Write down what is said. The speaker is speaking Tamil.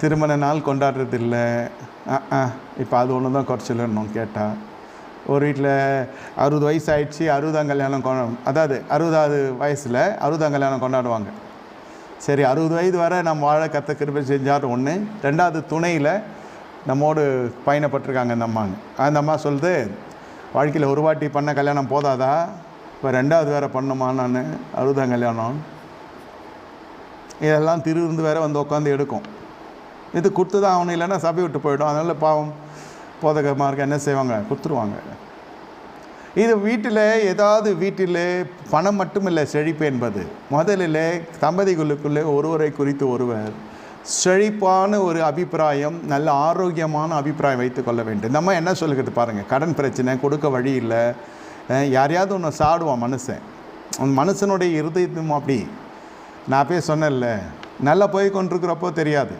திருமண நாள் கொண்டாடுறது இல்லை. இப்போ அது ஒன்று தான் குறைச்சலன்னு கேட்டால், ஒரு வீட்டில் 60 வயசு ஆயிடுச்சு, 60ஆம் கல்யாணம் அதாவது 60வது வயசில் 60ஆம் கல்யாணம் கொண்டாடுவாங்க. சரி, 60 வயது வரை நம்ம வாழ கற்று கிருபை செஞ்சார் ஒன்று. 2வது துணையில் நம்மோடு பயணப்பட்டிருக்காங்க அந்த அம்மாங்க. அந்த அம்மா சொல்லுது, வாழ்க்கையில் ஒரு வாட்டி பண்ண கல்யாணம் போதாதா, இப்போ 2வது வேறு பண்ணுமா நான் 60ஆம் கல்யாணம். இதெல்லாம் இருந்து வேறு வந்து உட்காந்து எடுக்கும். இது கொடுத்து தான் ஆகணும், இல்லைன்னா சபை விட்டு போயிடும். அதனால் பாவம் போதகமாக இருக்க என்ன செய்வாங்க, கொடுத்துருவாங்க. இது வீட்டில் ஏதாவது வீட்டில் பணம் மட்டும் இல்லை செழிப்பு என்பது. முதலில் தம்பதிகளுக்குள்ளே ஒருவரை குறித்து ஒருவர் செழிப்பான ஒரு அபிப்பிராயம், நல்ல ஆரோக்கியமான அபிப்பிராயம் வைத்து கொள்ள வேண்டும். நம்ம என்ன சொல்லுகிறது பாருங்கள், கடன் பிரச்சனை, கொடுக்க வழி இல்லை, யாரையாவது ஒன்று சாடுவான் மனுஷன். மனுஷனுடைய இருதயத்தும் அப்படி. நான் போய் சொன்னேன்ல, நல்லா போய் கொண்டிருக்கிறப்போ தெரியாது.